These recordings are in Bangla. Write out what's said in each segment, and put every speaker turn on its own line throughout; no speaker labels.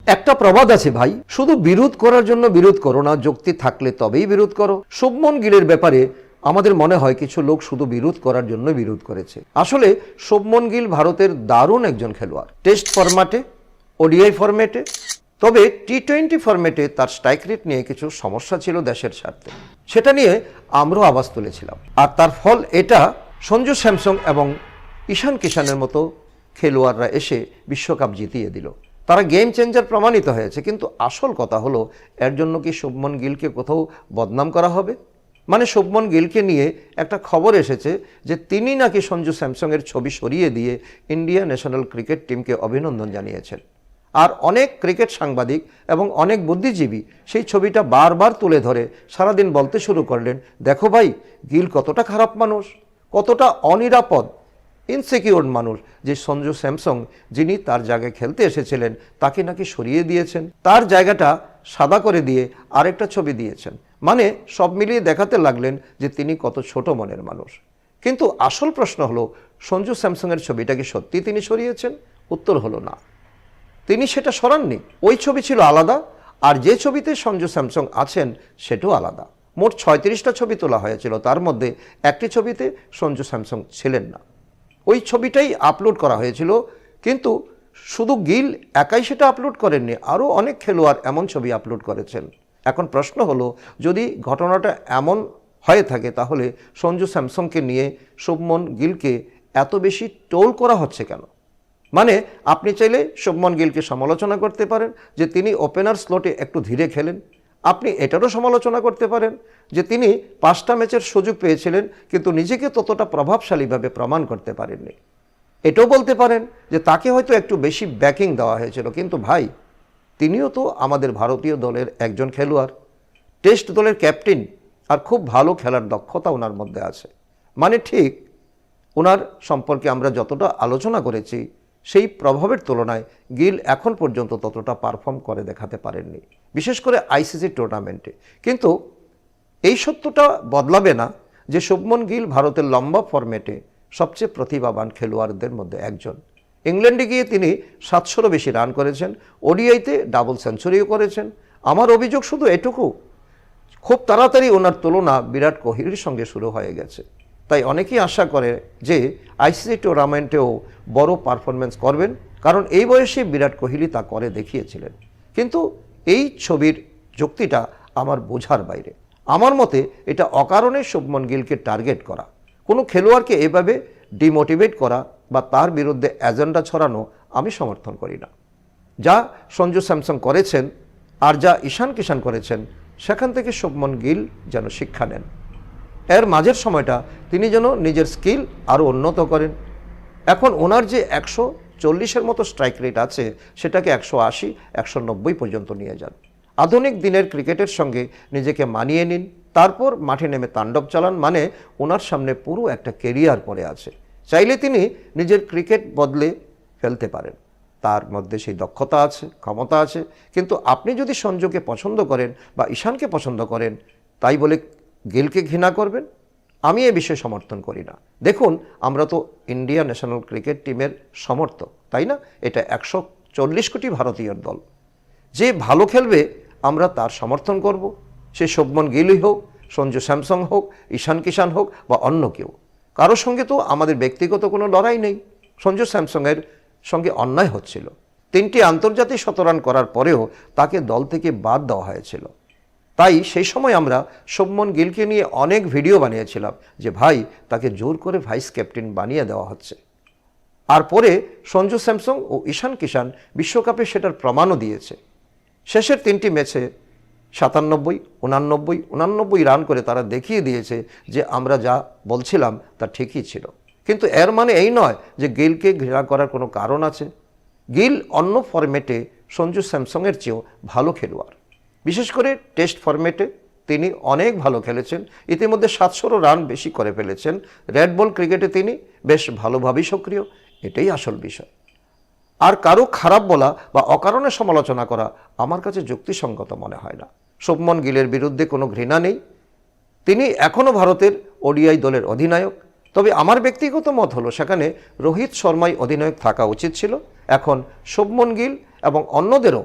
একটা প্রবাদ আছে ভাই, শুধু বিরোধ করার জন্য বিরোধ করো না, যুক্তি থাকলে তবেই বিরোধ করো। শুভমন গিলের ব্যাপারে আমাদের মনে হয় কিছু লোক শুধু বিরোধ করার জন্য বিরোধ করেছে। আসলে শুভমন গিল ভারতের দারুণ একজন খেলোয়াড়, টেস্ট ফরম্যাটে, ওডিআই ফরম্যাটে। তবে টি-20 ফরম্যাটে তার স্ট্রাইক রেট নিয়ে কিছু সমস্যা ছিল দেশের স্বার্থে, সেটা নিয়ে আমরাও আওয়াজ তুলেছিলাম। আর তার ফল এটা, সঞ্জু স্যামসং এবং ঈশান কিষানের মতো খেলোয়াড়রা এসে বিশ্বকাপ জিতিয়ে দিল। তারা গেম চেঞ্জার প্রমাণিত হয়েছে। কিন্তু আসল কথা হলো, এর জন্য কি শুভমন গিলকে কোথাও বদনাম করা হবে? মানে শুভমন গিলকে নিয়ে একটা খবর এসেছে যে তিনি নাকি সঞ্জু স্যামসংয়ের ছবি সরিয়ে দিয়ে ইন্ডিয়া ন্যাশনাল ক্রিকেট টিমকে অভিনন্দন জানিয়েছেন। আর অনেক ক্রিকেট সাংবাদিক এবং অনেক বুদ্ধিজীবী সেই ছবিটা বারবার তুলে ধরে সারাদিন বলতে শুরু করলেন, দেখো ভাই, গিল কতটা খারাপ মানুষ, কতটা অনিরাপদ, ইনসিকিউর মানুষ, যে সঞ্জু স্যামসং যিনি তার জায়গায় খেলতে এসেছিলেন তাকে নাকি সরিয়ে দিয়েছেন, তার জায়গাটা সাদা করে দিয়ে আরেকটা ছবি দিয়েছেন। মানে সব মিলিয়ে দেখাতে লাগলেন যে তিনি কত ছোট মনের মানুষ। কিন্তু আসল প্রশ্ন হলো, সঞ্জু স্যামসংয়ের ছবিটা কি সত্যি তিনি সরিয়েছেন? উত্তর হলো না, তিনি সেটা সরাননি। ওই ছবি ছিল আলাদা, আর যে ছবিতে সঞ্জু স্যামসং আছেন সেটাও আলাদা। মোট 36টা ছবি তোলা হয়েছিল, তার মধ্যে একটি ছবিতে সঞ্জু স্যামসং ছিলেন না। ওই ছবিটাই আপলোড করা হয়েছিল, কিন্তু শুধু গিল একাই সেটা আপলোড করেননি, আরও অনেক খেলোয়াড় এমন ছবি আপলোড করেছেন। এখন প্রশ্ন হলো, যদি ঘটনাটা এমন হয়ে থাকে তাহলে সঞ্জু স্যামসংকে নিয়ে শুভমন গিলকে এত বেশি ট্রোল করা হচ্ছে কেন? মানে আপনি চাইলে শুভমন গিলকে সমালোচনা করতে পারেন যে তিনি ওপেনার স্লটে একটু ধীরে খেলেন। আপনি এটারও সমালোচনা করতে পারেন যে তিনি 5টা ম্যাচের সুযোগ পেয়েছিলেন কিন্তু নিজেকে ততটা প্রভাবশালীভাবে প্রমাণ করতে পারেননি। এটাও বলতে পারেন যে তাকে হয়তো একটু বেশি ব্যাকিং দেওয়া হয়েছিল। কিন্তু ভাই, তিনিও তো আমাদের ভারতীয় দলের একজন খেলোয়াড়, টেস্ট দলের ক্যাপ্টেন, আর খুব ভালো খেলার দক্ষতা ওনার মধ্যে আছে। মানে ঠিক ওনার সম্পর্কে আমরা যতটা আলোচনা করেছি, সেই প্রভাবের তুলনায় গিল এখন পর্যন্ত ততটা পারফর্ম করে দেখাতে পারেননি, বিশেষ করে আইসিসি টুর্নামেন্টে। কিন্তু এই সত্যটা বদলাবে না যে শুভমন গিল ভারতের লম্বা ফরম্যাটে সবচেয়ে প্রতিভাবান খেলোয়াড়দের মধ্যে একজন। ইংল্যান্ডে গিয়ে তিনি 700-রও বেশি রান করেছেন, ওডিআইতে ডাবল সেঞ্চুরিও করেছেন। আমার অভিযোগ শুধু এটুকু, খুব তাড়াতাড়ি ওনার তুলনা বিরাট কোহলির সঙ্গে শুরু হয়ে গেছে। তাই অনেকেই আশা করে যে আইসিসি টুর্নামেন্টেও বড় পারফরমেন্স করবেন, কারণ এই বয়সে বিরাট কোহলি তা করে দেখিয়েছিলেন। কিন্তু এই ছবির যুক্তিটা আমার বোঝার বাইরে। আমার মতে এটা অকারণে শুভমন গিলকে টার্গেট করা, কোনো খেলোয়াড়কে এভাবে ডিমোটিভেট করা বা তার বিরুদ্ধে এজেন্ডা ছড়ানো আমি সমর্থন করি না। যা সঞ্জু স্যামসং করেছেন আর যা ঈশান কিষান করেছেন, সেখান থেকে শুভমন গিল যেন শিক্ষা নেন। এর মাঝের সময়টা তিনি যেন নিজের স্কিল আরও উন্নত করেন। এখন ওনার যে 140-এর মতো স্ট্রাইক রেট আছে, সেটাকে 180, 190 পর্যন্ত নিয়ে যান। আধুনিক দিনের ক্রিকেটের সঙ্গে নিজেকে মানিয়ে নিন, তারপর মাঠে নেমে তাণ্ডব চালান। মানে ওনার সামনে পুরো একটা কেরিয়ার পড়ে আছে। চাইলে তিনি নিজের ক্রিকেট বদলে ফেলতে পারেন, তার মধ্যে সেই দক্ষতা আছে, ক্ষমতা আছে। কিন্তু আপনি যদি সঞ্জুকে পছন্দ করেন বা ঈশানকে পছন্দ করেন, তাই বলে গিলকে ঘৃণা করবেন? আমি এ বিষয়ে সমর্থন করি না। দেখুন, আমরা তো ইন্ডিয়া ন্যাশনাল ক্রিকেট টিমের সমর্থক, তাই না? এটা 140 কোটি ভারতীয় দল, যে ভালো খেলবে আমরা তার সমর্থন করব। সে শুভমন গিলই হোক, সঞ্জু স্যামসং হোক, ঈশান কিষান হোক বা অন্য কেউ। কারোর সঙ্গে তো আমাদের ব্যক্তিগত কোনো লড়াই নেই। সঞ্জু স্যামসংয়ের সঙ্গে অন্যায় হচ্ছিল। 3টি আন্তর্জাতিক শতরান করার পরেও তাকে দল থেকে বাদ দেওয়া হয়েছিল। তাই সেই সময় আমরা শুভমন গিলকে নিয়ে অনেক ভিডিও বানিয়েছিলাম যে ভাই, তাকে জোর করে ভাইস ক্যাপ্টেন বানিয়ে দেওয়া হচ্ছে। আর পরে সঞ্জু স্যামসং ও ঈশান কিষান বিশ্বকাপে সেটার প্রমাণও দিয়েছে। শেষের 3টি ম্যাচে 97, 89, 89 রান করে তারা দেখিয়ে দিয়েছে যে আমরা যা বলছিলাম তা ঠিকই ছিল। কিন্তু এর মানে এই নয় যে গিলকে ঘৃণা করার কোনো কারণ আছে। গিল অন্য ফরম্যাটে সঞ্জু স্যামসংয়ের চেয়েও ভালো খেলোয়াড়। বিশেষ করে টেস্ট ফরম্যাটে তিনি অনেক ভালো খেলেছেন, ইতিমধ্যে 700 রান বেশি করে ফেলেছেন। রেড বল ক্রিকেটে তিনি বেশ ভালোভাবেই সক্রিয়, এটাই আসল বিষয়। আর কারো খারাপ বলা বা অকারণে সমালোচনা করা আমার কাছে যুক্তিসঙ্গত মনে হয় না। শুভমন গিলের বিরুদ্ধে কোনো ঘৃণা নেই, তিনি এখনও ভারতের ওডিআই দলের অধিনায়ক। তবে আমার ব্যক্তিগত মত হলো, সেখানে রোহিত শর্মাই অধিনায়ক থাকা উচিত ছিল। এখন শুভমন গিল এবং অন্যদেরও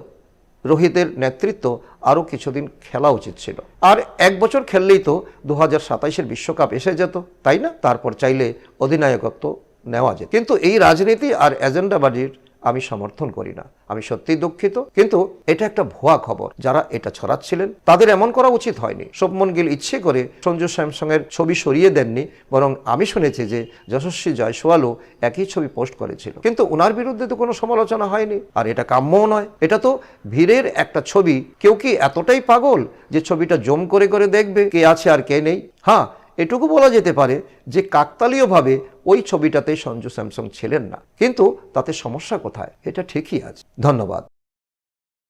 রোহিতের নেতৃত্ব আরও কিছুদিন খেলা উচিত ছিল। আর 1 বছর খেললেই তো 2027-এর বিশ্বকাপ এসে যেত, তাই না? তারপর চাইলে অধিনায়কত্ব নেওয়া যেত। কিন্তু এই রাজনীতি আর এজেন্ডাবাজির আমি সমর্থন করি না। আমি সত্যিই দুঃখিত, কিন্তু এটা একটা ভুয়া খবর। যারা এটা ছড়াচ্ছিলেন তাদের এমন করা উচিত হয়নি। শুভমন গিল ইচ্ছে করে সঞ্জু স্যামসংয়ের ছবি সরিয়ে দেননি, বরং আমি শুনেছি যে যশস্বী জয়সওয়ালও একই ছবি পোস্ট করেছিল, কিন্তু ওনার বিরুদ্ধে তো কোনো সমালোচনা হয়নি। আর এটা কাম্যও নয়। এটা তো ভিড়ের একটা ছবি। কেউ কি এতটাই পাগল যে ছবিটা জুম করে করে দেখবে কে আছে আর কে নেই? হ্যাঁ, এটুকু বলা যেতে পারে যে কাকতালীয়ভাবে ওই ছবিটাতে সঞ্জু স্যামসং ছিলেন না, কিন্তু তাতে সমস্যা কোথায়? এটা ঠিকই আছে। ধন্যবাদ।